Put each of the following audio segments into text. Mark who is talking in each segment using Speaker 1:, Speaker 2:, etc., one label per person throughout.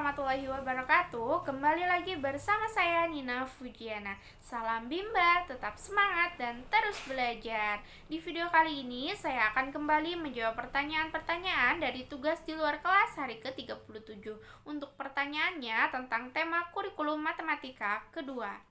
Speaker 1: warahmatullahi wabarakatuh. Kembali lagi bersama saya Nina Fujiana. Salam Bimba, tetap semangat dan terus belajar. Di video kali ini saya akan kembali menjawab pertanyaan-pertanyaan dari tugas di luar kelas hari ke-37. Untuk pertanyaannya tentang tema kurikulum matematika kedua.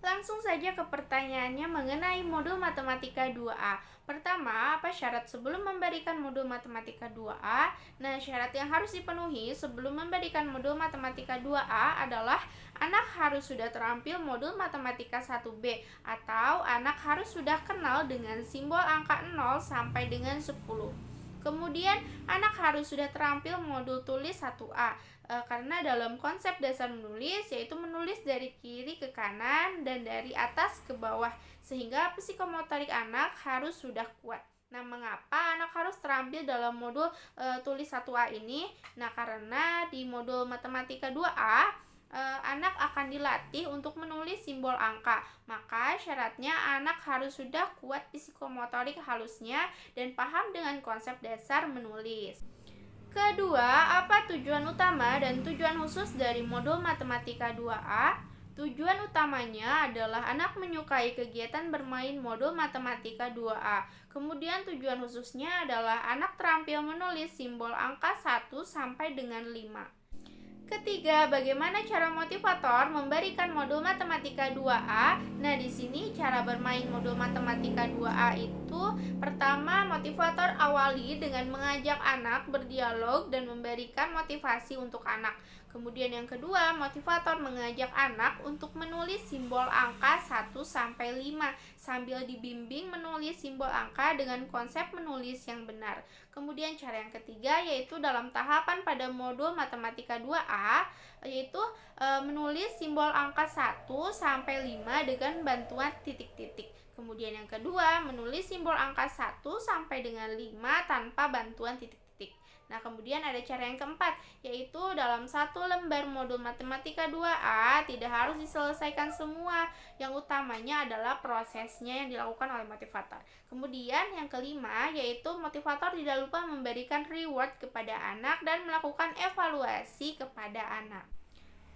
Speaker 1: Langsung saja ke pertanyaannya mengenai modul matematika 2A. Pertama, apa syarat sebelum memberikan modul matematika 2A? Nah, syarat yang harus dipenuhi sebelum memberikan modul matematika 2A adalah anak harus sudah terampil modul matematika 1B atau anak harus sudah kenal dengan simbol angka 0 sampai dengan 10. Kemudian anak harus sudah terampil modul tulis 1A karena dalam konsep dasar menulis yaitu menulis dari kiri ke kanan dan dari atas ke bawah sehingga psikomotorik anak harus sudah kuat. Nah, mengapa anak harus terampil dalam modul tulis 1A ini? Nah, karena di modul matematika 2A anak akan dilatih untuk menulis simbol angka. Maka syaratnya anak harus sudah kuat psikomotorik halusnya dan paham dengan konsep dasar menulis. Kedua, apa tujuan utama dan tujuan khusus dari modul matematika 2A? Tujuan utamanya adalah anak menyukai kegiatan bermain modul matematika 2A. Kemudian tujuan khususnya adalah anak terampil menulis simbol angka 1 sampai dengan 5. Ketiga, bagaimana cara motivator memberikan modul matematika 2A? Nah, di sini cara bermain modul matematika 2A itu pertama, motivator awali dengan mengajak anak berdialog dan memberikan motivasi untuk anak. Kemudian yang kedua, motivator mengajak anak untuk menulis simbol angka 1 sampai 5 sambil dibimbing menulis simbol angka dengan konsep menulis yang benar. Kemudian cara yang ketiga yaitu dalam tahapan pada modul matematika 2A yaitu menulis simbol angka 1 sampai 5 dengan bantuan titik-titik. Kemudian yang kedua, menulis simbol angka 1 sampai dengan 5 tanpa bantuan titik-titik. Nah, kemudian ada cara yang keempat, yaitu dalam satu lembar modul matematika 2A tidak harus diselesaikan semua. Yang utamanya adalah prosesnya yang dilakukan oleh motivator. Kemudian yang kelima, yaitu motivator tidak lupa memberikan reward kepada anak dan melakukan evaluasi kepada anak.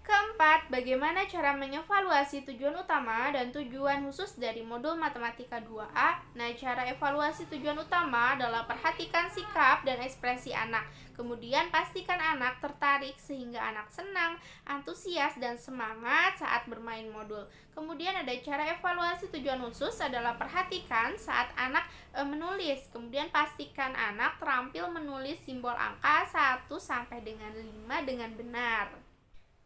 Speaker 1: Keempat, bagaimana cara mengevaluasi tujuan utama dan tujuan khusus dari modul matematika 2A? Nah, cara evaluasi tujuan utama adalah perhatikan sikap dan ekspresi anak. Kemudian pastikan anak tertarik sehingga anak senang, antusias, dan semangat saat bermain modul. Kemudian ada cara evaluasi tujuan khusus adalah perhatikan saat anak menulis. Kemudian pastikan anak terampil menulis simbol angka 1 sampai dengan 5 dengan benar.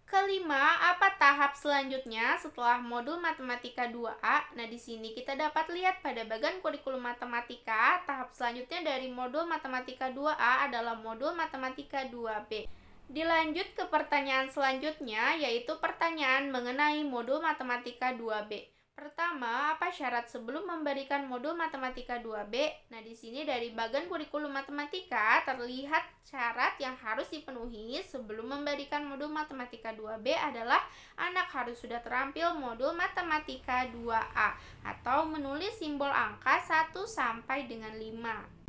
Speaker 1: Kelima, apa tahap selanjutnya setelah modul matematika 2A? Nah, di sini kita dapat lihat pada bagian kurikulum matematika, tahap selanjutnya dari modul matematika 2A adalah modul matematika 2B. Dilanjut ke pertanyaan selanjutnya, yaitu pertanyaan mengenai modul matematika 2B. Pertama, apa syarat sebelum memberikan modul matematika 2B? Nah, di sini dari bagian kurikulum matematika terlihat syarat yang harus dipenuhi sebelum memberikan modul matematika 2B adalah anak harus sudah terampil modul matematika 2A atau menulis simbol angka 1 sampai dengan 5.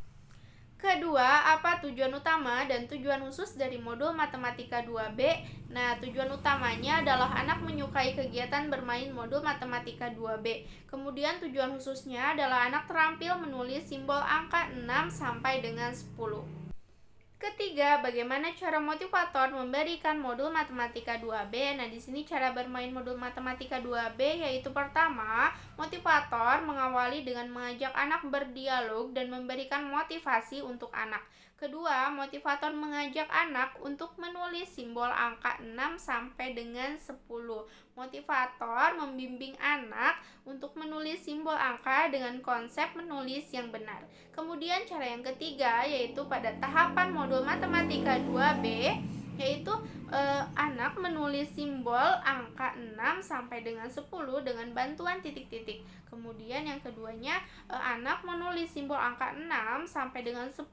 Speaker 1: Kedua, apa tujuan utama dan tujuan khusus dari modul matematika 2B? Nah, tujuan utamanya adalah anak menyukai kegiatan bermain modul matematika 2B. Kemudian tujuan khususnya adalah anak terampil menulis simbol angka 6 sampai dengan 10. Ketiga, bagaimana cara motivator memberikan modul matematika 2B? Nah, di sini cara bermain modul matematika 2B yaitu pertama, motivator mengawali dengan mengajak anak berdialog dan memberikan motivasi untuk anak. Kedua, motivator mengajak anak untuk menulis simbol angka 6 sampai dengan 10. Motivator membimbing anak untuk menulis simbol angka dengan konsep menulis yang benar. Kemudian cara yang ketiga yaitu pada tahapan modul matematika 2B yaitu anak menulis simbol angka 6 sampai dengan 10 dengan bantuan titik-titik. Kemudian yang keduanya anak menulis simbol angka 6 sampai dengan 10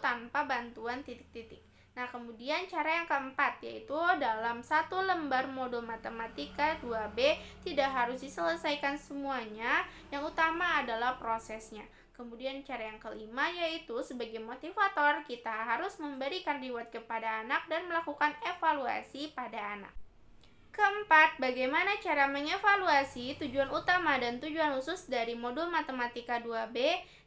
Speaker 1: tanpa bantuan titik-titik. Nah, kemudian cara yang keempat yaitu dalam satu lembar modul matematika 2B tidak harus diselesaikan semuanya, yang utama adalah prosesnya. Kemudian cara yang kelima yaitu sebagai motivator, kita harus memberikan reward kepada anak dan melakukan evaluasi pada anak. Keempat, bagaimana cara mengevaluasi tujuan utama dan tujuan khusus dari modul Matematika 2B?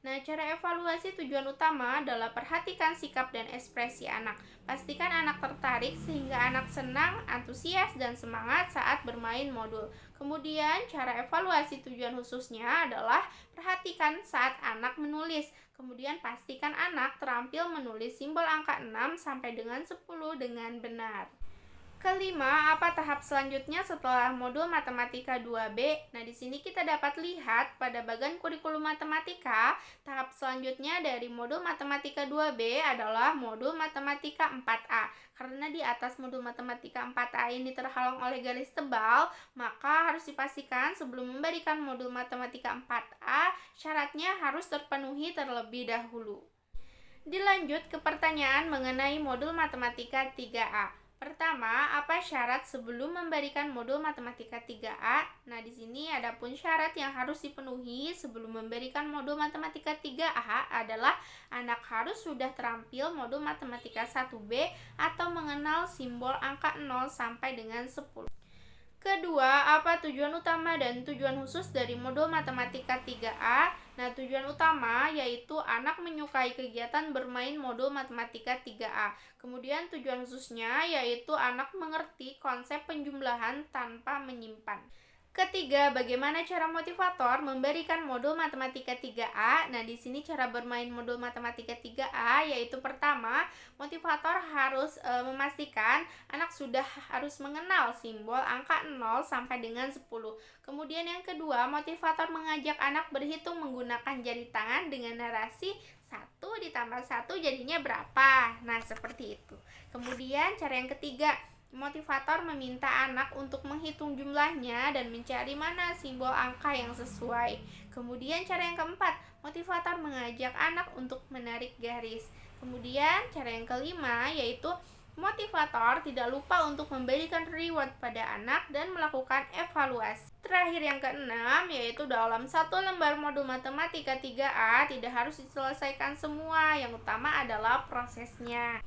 Speaker 1: Nah, cara evaluasi tujuan utama adalah perhatikan sikap dan ekspresi anak. Pastikan anak tertarik sehingga anak senang, antusias, dan semangat saat bermain modul. Kemudian, cara evaluasi tujuan khususnya adalah perhatikan saat anak menulis. Kemudian, pastikan anak terampil menulis simbol angka 6 sampai dengan 10 dengan benar. Kelima, apa tahap selanjutnya setelah modul Matematika 2B? Nah, di sini kita dapat lihat pada bagian kurikulum matematika, tahap selanjutnya dari modul Matematika 2B adalah modul Matematika 4A. Karena di atas modul Matematika 4A ini terhalang oleh garis tebal, maka harus dipastikan sebelum memberikan modul Matematika 4A, syaratnya harus terpenuhi terlebih dahulu. Dilanjut ke pertanyaan mengenai modul Matematika 3A. Pertama, apa syarat sebelum memberikan modul Matematika 3A? Nah, di sini ada pun syarat yang harus dipenuhi sebelum memberikan modul Matematika 3A adalah anak harus sudah terampil modul Matematika 1B atau mengenal simbol angka 0 sampai dengan 10. Kedua, apa tujuan utama dan tujuan khusus dari modul Matematika 3A? Nah, tujuan utama yaitu anak menyukai kegiatan bermain modul Matematika 3A. Kemudian tujuan khususnya yaitu anak mengerti konsep penjumlahan tanpa menyimpan. Ketiga, bagaimana cara motivator memberikan modul Matematika 3A? Nah, di sini cara bermain modul Matematika 3A yaitu pertama, motivator harus memastikan anak sudah harus mengenal simbol angka 0 sampai dengan 10. Kemudian yang kedua, motivator mengajak anak berhitung menggunakan jari tangan dengan narasi 1 ditambah 1 jadinya berapa? Nah, seperti itu. Kemudian cara yang ketiga, motivator meminta anak untuk menghitung jumlahnya dan mencari mana simbol angka yang sesuai. Kemudian cara yang keempat, motivator mengajak anak untuk menarik garis. Kemudian cara yang kelima yaitu motivator tidak lupa untuk memberikan reward pada anak dan melakukan evaluasi. Terakhir yang keenam yaitu dalam satu lembar modul Matematika 3A tidak harus diselesaikan semua, yang utama adalah prosesnya.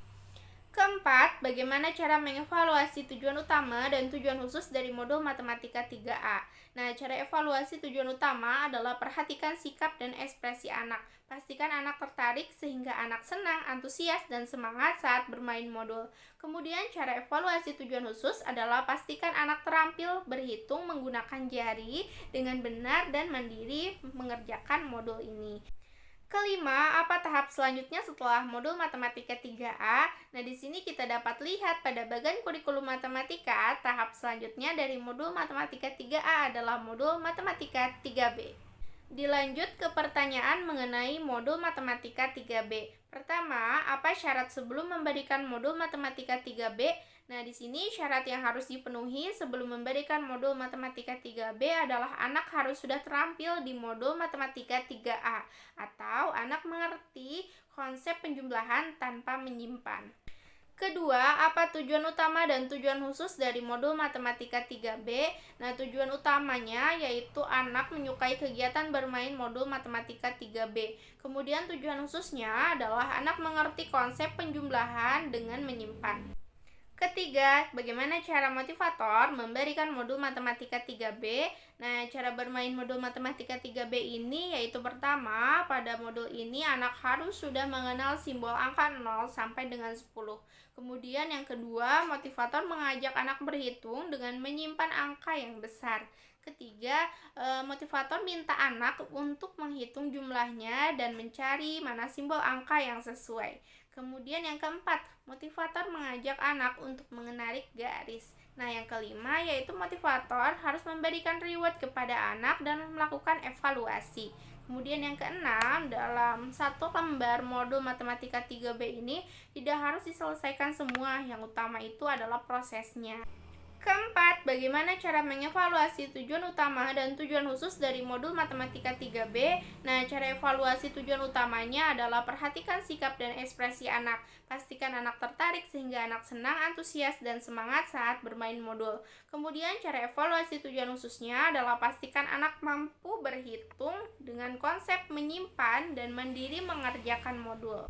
Speaker 1: Keempat, bagaimana cara mengevaluasi tujuan utama dan tujuan khusus dari modul Matematika 3A? Nah, cara evaluasi tujuan utama adalah perhatikan sikap dan ekspresi anak. Pastikan anak tertarik sehingga anak senang, antusias, dan semangat saat bermain modul. Kemudian, cara evaluasi tujuan khusus adalah pastikan anak terampil berhitung menggunakan jari dengan benar dan mandiri mengerjakan modul ini. Kelima, apa tahap selanjutnya setelah modul Matematika 3A? Nah, di sini kita dapat lihat pada bagian kurikulum matematika, tahap selanjutnya dari modul Matematika 3A adalah modul Matematika 3B. Dilanjut ke pertanyaan mengenai modul Matematika 3B. Pertama, apa syarat sebelum memberikan modul Matematika 3B? Nah, di sini syarat yang harus dipenuhi sebelum memberikan modul Matematika 3B adalah anak harus sudah terampil di modul Matematika 3A atau anak mengerti konsep penjumlahan tanpa menyimpan. Kedua, apa tujuan utama dan tujuan khusus dari modul Matematika 3B? Nah, tujuan utamanya yaitu anak menyukai kegiatan bermain modul Matematika 3B. Kemudian tujuan khususnya adalah anak mengerti konsep penjumlahan dengan menyimpan. Ketiga, bagaimana cara motivator memberikan modul Matematika 3B? Nah, cara bermain modul Matematika 3B ini yaitu pertama, pada modul ini anak harus sudah mengenal simbol angka 0 sampai dengan 10. Kemudian yang kedua, motivator mengajak anak berhitung dengan menyimpan angka yang besar. Ketiga, motivator minta anak untuk menghitung jumlahnya dan mencari mana simbol angka yang sesuai. Kemudian yang keempat, motivator mengajak anak untuk menarik garis. Nah, yang kelima yaitu motivator harus memberikan reward kepada anak dan melakukan evaluasi. Kemudian yang keenam, dalam satu lembar modul Matematika 3B ini tidak harus diselesaikan semua, yang utama itu adalah prosesnya. Keempat, bagaimana cara mengevaluasi tujuan utama dan tujuan khusus dari modul Matematika 3B? Nah, cara evaluasi tujuan utamanya adalah perhatikan sikap dan ekspresi anak. Pastikan anak tertarik sehingga anak senang, antusias, dan semangat saat bermain modul. Kemudian, cara evaluasi tujuan khususnya adalah pastikan anak mampu berhitung dengan konsep menyimpan dan mandiri mengerjakan modul.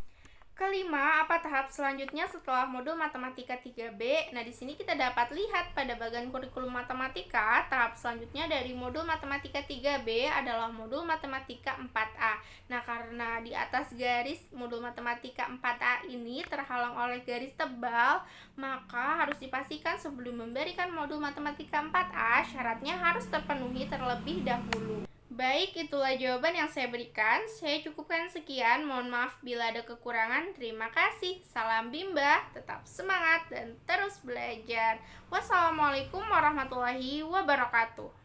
Speaker 1: Kelima, apa tahap selanjutnya setelah modul Matematika 3B? Nah, di sini kita dapat lihat pada bagian kurikulum matematika, tahap selanjutnya dari modul Matematika 3B adalah modul Matematika 4A. Nah, karena di atas garis modul Matematika 4A ini terhalang oleh garis tebal, maka harus dipastikan sebelum memberikan modul Matematika 4A, syaratnya harus terpenuhi terlebih dahulu. Baik, itulah jawaban yang saya berikan. Saya cukupkan sekian. Mohon maaf bila ada kekurangan. Terima kasih. Salam Bimba, tetap semangat dan terus belajar. Wassalamualaikum warahmatullahi wabarakatuh.